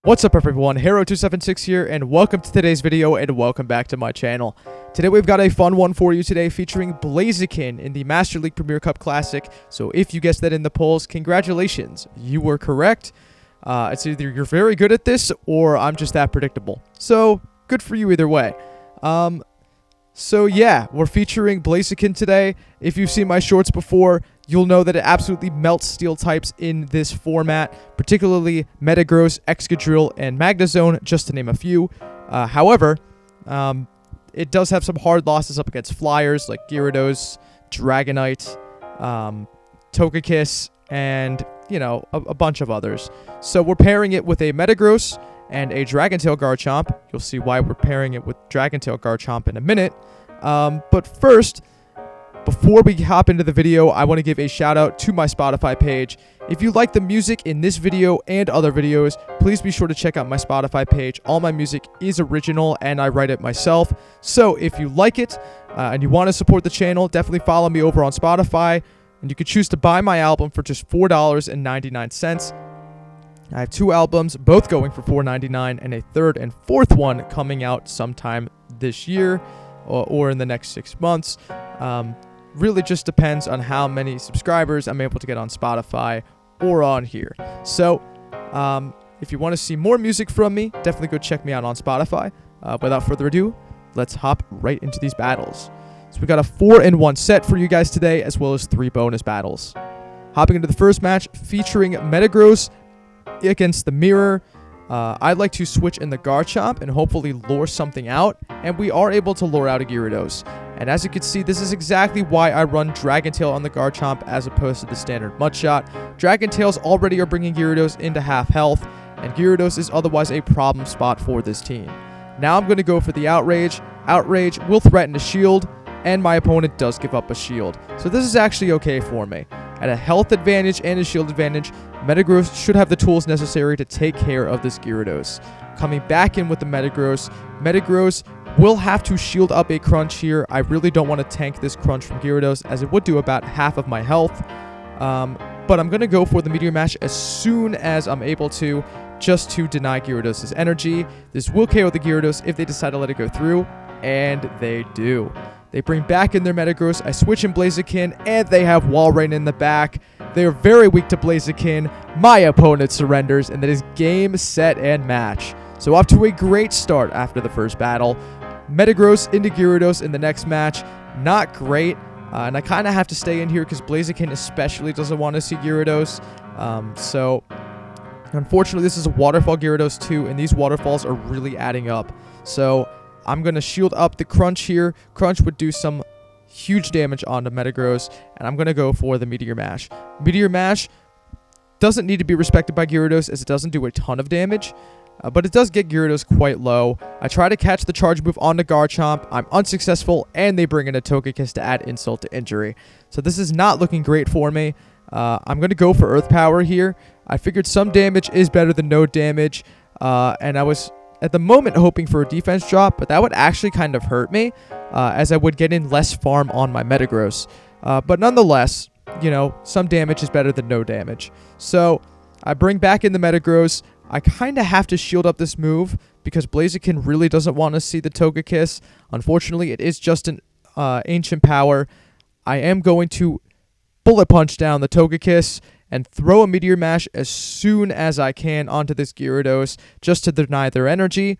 What's up everyone, Hero276 here, and welcome to today's video, and welcome back to my channel. Today we've got a fun one for you today featuring BLAZIKEN in the Master League Premier Cup Classic. So if you guessed that in the polls, congratulations, you were correct. It's either you're very good at this, or I'm just that predictable. So, good for you either way. So yeah, we're featuring BLAZIKEN today. If you've seen my shorts before, you'll know that it absolutely melts steel types in this format, particularly Metagross, Excadrill, and Magnezone, just to name a few. However, it does have some hard losses up against flyers like Gyarados, Dragonite, Togekiss, and, you know, a bunch of others. So we're pairing it with a Metagross and a Dragontail Garchomp. You'll see why we're pairing it with Dragontail Garchomp in a minute. But first, before we hop into the video, I want to give a shout out to my Spotify page. If you like the music in this video and other videos, please be sure to check out my Spotify page. All my music is original and I write it myself. So if you like it and you want to support the channel, definitely follow me over on Spotify. And you can choose to buy my album for just $4.99. I have two albums, both going for $4.99, and a third and fourth one coming out sometime this year or in the next 6 months. Really just depends on how many subscribers I'm able to get on Spotify or on here. So, if you want to see more music from me, definitely go check me out on Spotify. Without further ado, let's hop right into these battles. So we got a 4-in-1 set for you guys today, as well as 3 bonus battles. Hopping into the first match, featuring Metagross against the Mirror. I'd like to switch in the Garchomp and hopefully lure something out, and we are able to lure out a Gyarados. And as you can see, this is exactly why I run Dragontail on the Garchomp as opposed to the standard Mudshot. Dragontails already are bringing Gyarados into half health, and Gyarados is otherwise a problem spot for this team. Now I'm going to go for the Outrage. Outrage will threaten a shield, and my opponent does give up a shield. So this is actually okay for me. At a health advantage and a shield advantage, Metagross should have the tools necessary to take care of this Gyarados. Coming back in with the Metagross, Metagross will have to shield up a Crunch here. I really don't want to tank this Crunch from Gyarados, as it would do about half of my health. But I'm going to go for the Meteor Mash as soon as I'm able to, just to deny Gyarados' energy. This will KO the Gyarados if they decide to let it go through, and they do. They bring back in their Metagross. I switch in BLAZIKEN, and they have Walrein in the back. They are very weak to BLAZIKEN. My opponent surrenders, and that is game, set, and match. So off to a great start after the first battle. Metagross into Gyarados in the next match. Not great. And I kind of have to stay in here because BLAZIKEN especially doesn't want to see Gyarados. So unfortunately, this is a Waterfall Gyarados too, and these Waterfalls are really adding up. So I'm going to shield up the Crunch here. Crunch would do some huge damage onto Metagross, and I'm going to go for the Meteor Mash. Meteor Mash doesn't need to be respected by Gyarados, as it doesn't do a ton of damage, but it does get Gyarados quite low. I try to catch the charge move onto Garchomp. I'm unsuccessful, and they bring in a Togekiss to add insult to injury. So this is not looking great for me. I'm going to go for Earth Power here. I figured some damage is better than no damage, and I was at the moment hoping for a defense drop, but that would actually kind of hurt me, as I would get in less farm on my Metagross. But nonetheless, you know, some damage is better than no damage. So I bring back in the Metagross. I kind of have to shield up this move because BLAZIKEN really doesn't want to see the Togekiss. Unfortunately, it is just an ancient power. I am going to Bullet Punch down the Togekiss and throw a Meteor Mash as soon as I can onto this Gyarados, just to deny their energy.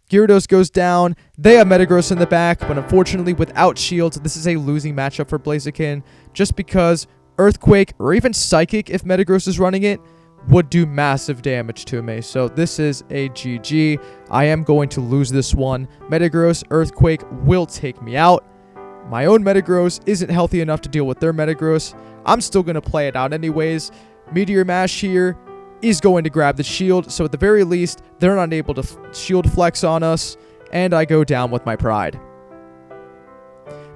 Gyarados goes down. They have Metagross in the back, but unfortunately, without shields, this is a losing matchup for BLAZIKEN, just because Earthquake, or even Psychic, if Metagross is running it, would do massive damage to me. So this is a GG. I am going to lose this one. Metagross, Earthquake will take me out. My own Metagross isn't healthy enough to deal with their Metagross. I'm still going to play it out anyways. Meteor Mash here is going to grab the shield, so at the very least, they're not able to shield flex on us, and I go down with my pride.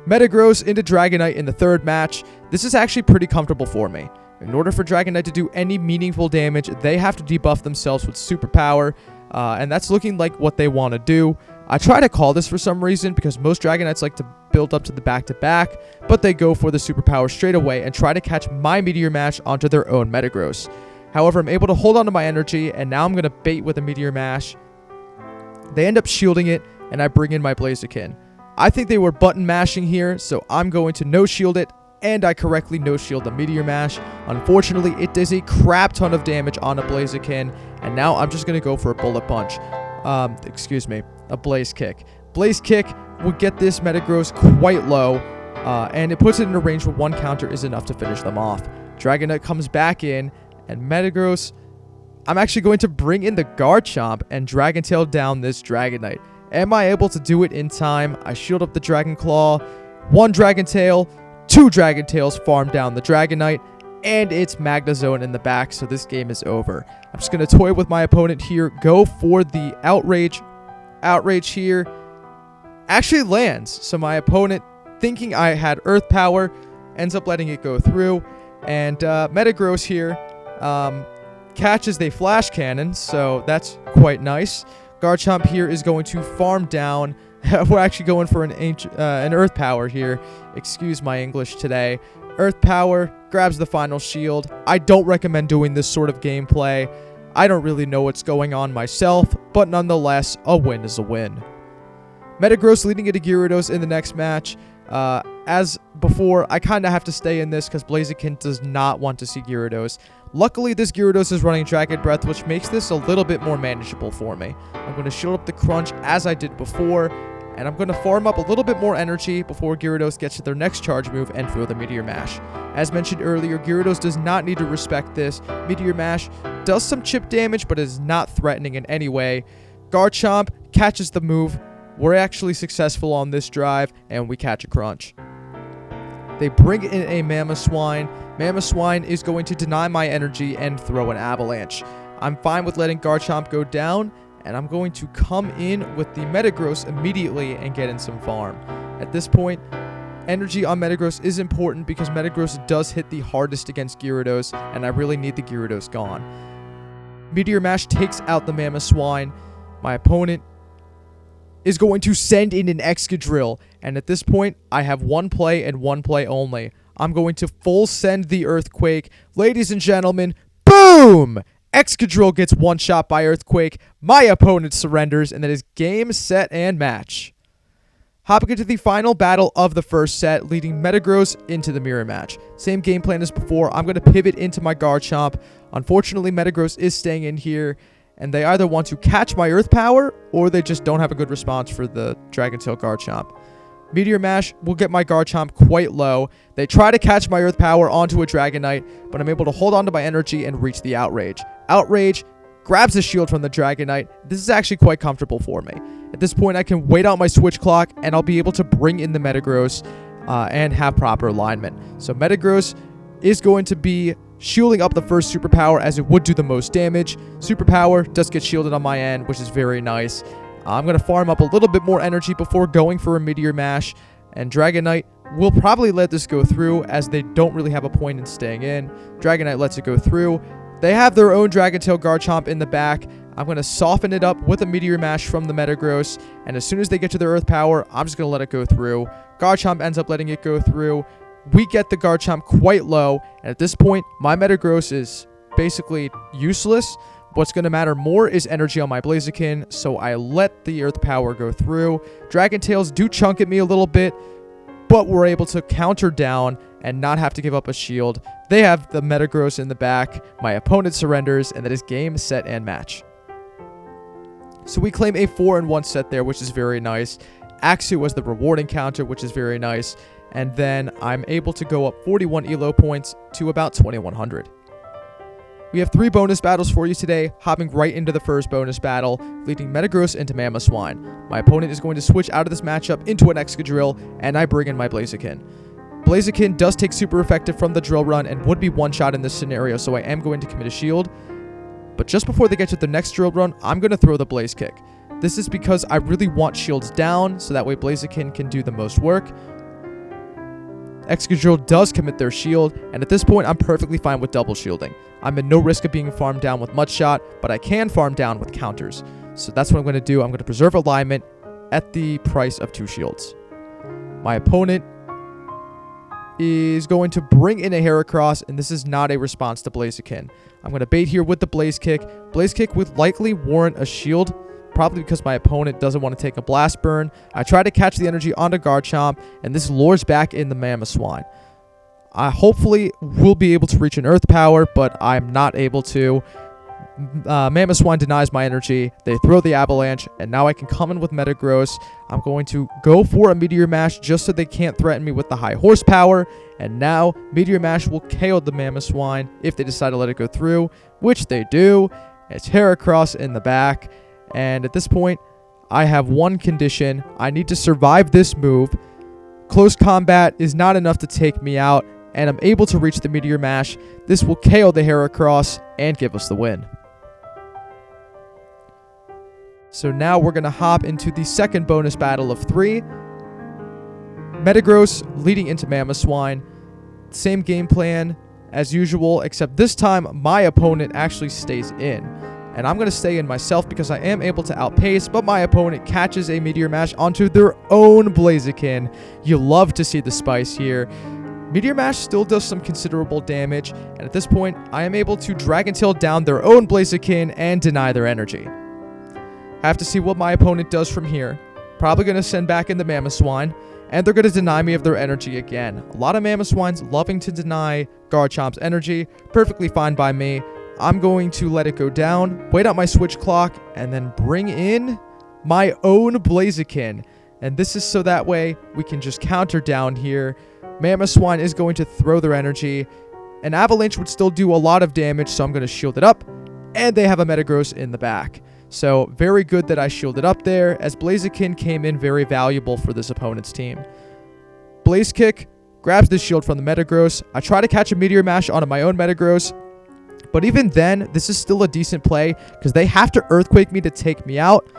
Metagross into Dragonite in the third match. This is actually pretty comfortable for me. In order for Dragonite to do any meaningful damage, they have to debuff themselves with Superpower, and that's looking like what they want to do. I try to call this for some reason because most Dragonites like to build up to the back-to-back, but they go for the Superpower straight away and try to catch my Meteor Mash onto their own Metagross. However, I'm able to hold on to my energy, and now I'm going to bait with a Meteor Mash. They end up shielding it, and I bring in my Blaziken. I think they were button mashing here, so I'm going to no-shield it, and I correctly no-shield the Meteor Mash. Unfortunately, it does a crap ton of damage on a Blaziken, and now I'm just going to go for a Bullet Punch. A Blaze Kick. Blaze Kick will get this Metagross quite low, and it puts it in a range where one counter is enough to finish them off. Dragonite comes back in, and Metagross, I'm actually going to bring in the Garchomp and Dragon Tail down this Dragonite. Am I able to do it in time? I shield up the Dragon Claw, one Dragon Tail, two Dragon Tails farm down the Dragonite, and it's Magnezone in the back, so this game is over. I'm just going to toy with my opponent here, go for the Outrage. Outrage here actually lands, so my opponent, thinking I had Earth Power, ends up letting it go through, and Metagross here catches the Flash Cannon, so that's quite nice. Garchomp here is going to farm down. We're actually going for an Earth Power here. Excuse my English today. Earth Power grabs the final shield. I don't recommend doing this sort of gameplay. I don't really know what's going on myself, but nonetheless, a win is a win. Metagross leading into Gyarados in the next match. As before, I kind of have to stay in this because Blaziken does not want to see Gyarados. Luckily, this Gyarados is running Dragon Breath, which makes this a little bit more manageable for me. I'm going to shield up the Crunch as I did before, and I'm going to farm up a little bit more energy before Gyarados gets to their next charge move and throw the Meteor Mash. As mentioned earlier, Gyarados does not need to respect this. Meteor Mash does some chip damage, but is not threatening in any way. Garchomp catches the move. We're actually successful on this drive, and we catch a Crunch. They bring in a Mamoswine. Mamoswine is going to deny my energy and throw an Avalanche. I'm fine with letting Garchomp go down, and I'm going to come in with the Metagross immediately and get in some farm. At this point, energy on Metagross is important because Metagross does hit the hardest against Gyarados, and I really need the Gyarados gone. Meteor Mash takes out the Mamoswine. My opponent is going to send in an Excadrill, and at this point, I have one play and one play only. I'm going to full send the Earthquake. Ladies and gentlemen, boom! Excadrill gets one shot by Earthquake. My opponent surrenders, and that is game, set, and match. Hopping into the final battle of the first set, leading Metagross into the mirror match. Same game plan as before. I'm going to pivot into my Garchomp. Unfortunately, Metagross is staying in here, and they either want to catch my Earth Power, or they just don't have a good response for the Dragon Tail Garchomp. Meteor Mash will get my Garchomp quite low. They try to catch my Earth Power onto a Dragonite, but I'm able to hold on to my energy and reach the Outrage. Outrage grabs the shield from the Dragonite. This is actually quite comfortable for me. At this point, I can wait out my Switch Clock, and I'll be able to bring in the Metagross and have proper alignment. So Metagross is going to be shielding up the first Superpower as it would do the most damage. Superpower does get shielded on my end, which is very nice. I'm going to farm up a little bit more energy before going for a Meteor Mash, and Dragonite will probably let this go through as they don't really have a point in staying in. Dragonite lets it go through. They have their own Dragon Tail Garchomp in the back. I'm going to soften it up with a Meteor Mash from the Metagross, and as soon as they get to their Earth Power, I'm just going to let it go through. Garchomp ends up letting it go through. We get the Garchomp quite low, and at this point, my Metagross is basically useless. What's going to matter more is energy on my Blaziken, so I let the Earth Power go through. Dragon Tails do chunk at me a little bit, but we're able to counter down and not have to give up a shield. They have the Metagross in the back. My opponent surrenders, and that is game, set, and match. So we claim a 4-1 set there, which is very nice. Axew was the rewarding counter, which is very nice. And then I'm able to go up 41 elo points to about 2100. We have 3 bonus battles for you today, hopping right into the first bonus battle, leading Metagross into Mamoswine. My opponent is going to switch out of this matchup into an Excadrill, and I bring in my Blaziken. Blaziken does take super effective from the Drill Run and would be one-shot in this scenario, so I am going to commit a shield. But just before they get to the next Drill Run, I'm going to throw the Blaze Kick. This is because I really want shields down, so that way Blaziken can do the most work. Excadrill does commit their shield, and at this point, I'm perfectly fine with double shielding. I'm in no risk of being farmed down with Mudshot, but I can farm down with counters. So that's what I'm going to do. I'm going to preserve alignment at the price of 2 shields. My opponent is going to bring in a Heracross, and this is not a response to Blaziken. I'm going to bait here with the Blaze Kick. Blaze Kick would likely warrant a shield, probably because my opponent doesn't want to take a Blast Burn. I try to catch the energy onto Garchomp, and this lures back in the Mamoswine. I hopefully will be able to reach an Earth Power, but I'm not able to. Mamoswine denies my energy. They throw the Avalanche, and now I can come in with Metagross. I'm going to go for a Meteor Mash just so they can't threaten me with the high horsepower. And now Meteor Mash will KO the Mamoswine if they decide to let it go through, which they do. It's Heracross in the back. And at this point, I have one condition. I need to survive this move. Close combat is not enough to take me out, and I'm able to reach the Meteor Mash. This will KO the Heracross and give us the win. So now we're going to hop into the second bonus battle of 3. Metagross leading into Mamoswine. Same game plan as usual, except this time my opponent actually stays in. And I'm going to stay in myself because I am able to outpace, but my opponent catches a Meteor Mash onto their own Blaziken. You love to see the spice here. Meteor Mash still does some considerable damage, and at this point, I am able to Dragon Tail down their own Blaziken and deny their energy. Have to see what my opponent does from here. Probably going to send back in the Mamoswine, and they're going to deny me of their energy again. A lot of Mamoswines loving to deny Garchomp's energy. Perfectly fine by me. I'm going to let it go down, wait out my switch clock, and then bring in my own Blaziken. And this is so that way we can just counter down here. Mamoswine is going to throw their energy. An Avalanche would still do a lot of damage, so I'm going to shield it up. And they have a Metagross in the back. So very good that I shielded up there, as Blaziken came in very valuable for this opponent's team. Blaze Kick grabs the shield from the Metagross. I try to catch a Meteor Mash onto my own Metagross, but even then, this is still a decent play because they have to Earthquake me to take me out.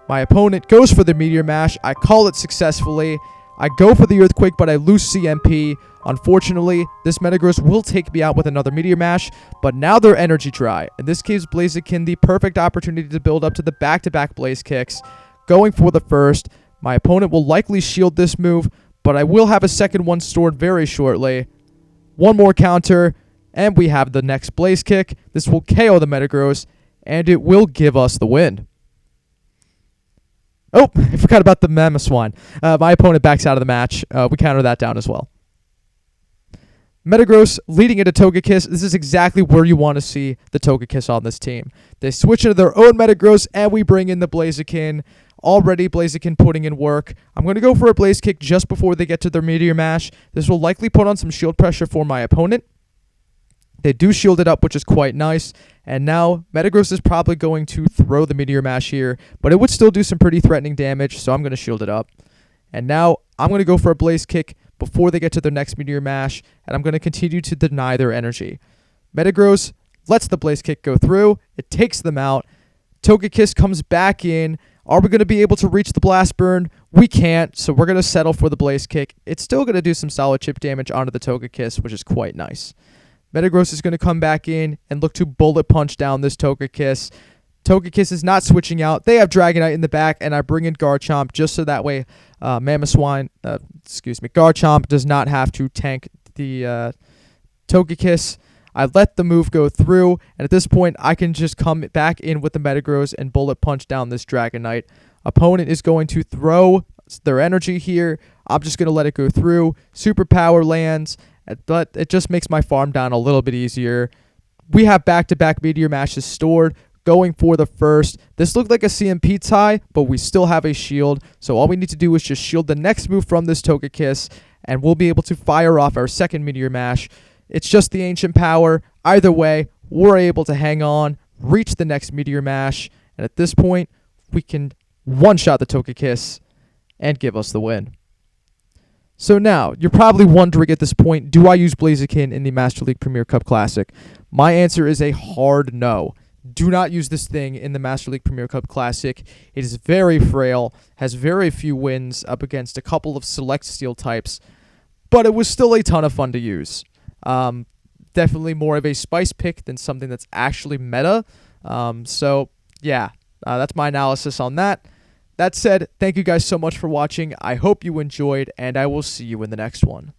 My opponent goes for the Meteor Mash. I call it successfully. I go for the Earthquake, but I lose CMP. Unfortunately, this Metagross will take me out with another Meteor Mash, but now they're energy dry, and this gives Blaziken the perfect opportunity to build up to the back-to-back Blaze Kicks. Going for the first, my opponent will likely shield this move, but I will have a second one stored very shortly. One more counter, and we have the next Blaze Kick. This will KO the Metagross, and it will give us the win. Oh, I forgot about the Mamoswine. My opponent backs out of the match. We counter that down as well. Metagross leading into Togekiss. This is exactly where you want to see the Togekiss on this team. They switch into their own Metagross, and we bring in the Blaziken. Already Blaziken putting in work. I'm going to go for a Blaze Kick just before they get to their Meteor Mash. This will likely put on some shield pressure for my opponent. They do shield it up, which is quite nice. And now Metagross is probably going to throw the Meteor Mash here, but it would still do some pretty threatening damage, so I'm going to shield it up. And now I'm going to go for a Blaze Kick before they get to their next Meteor Mash, and I'm going to continue to deny their energy. Metagross lets the Blaze Kick go through. It takes them out. Togekiss comes back in. Are we going to be able to reach the Blast Burn? We can't, so we're going to settle for the Blaze Kick. It's still going to do some solid chip damage onto the Togekiss, which is quite nice. Metagross is going to come back in and look to Bullet Punch down this Togekiss. Togekiss is not switching out. They have Dragonite in the back, and I bring in Garchomp just so that way Garchomp does not have to tank the Togekiss. I let the move go through, and at this point, I can just come back in with the Metagross and Bullet Punch down this Dragonite. Opponent is going to throw their energy here. I'm just going to let it go through. Superpower lands, but it just makes my farm down a little bit easier. We have back-to-back Meteor Mashes stored. Going for the first. This looked like a CMP tie, but we still have a shield. So all we need to do is just shield the next move from this Togekiss, and we'll be able to fire off our second Meteor Mash. It's just the Ancient Power. Either way, we're able to hang on, reach the next Meteor Mash, and at this point, we can one-shot the Togekiss and give us the win. So now, you're probably wondering at this point, do I use Blaziken in the Master League Premier Cup Classic? My answer is a hard no. Do not use this thing in the Master League Premier Cup Classic. It is very frail, has very few wins up against a couple of select steel types, but it was still a ton of fun to use. Definitely more of a spice pick than something that's actually meta. That's my analysis on that. That said, thank you guys so much for watching. I hope you enjoyed, and I will see you in the next one.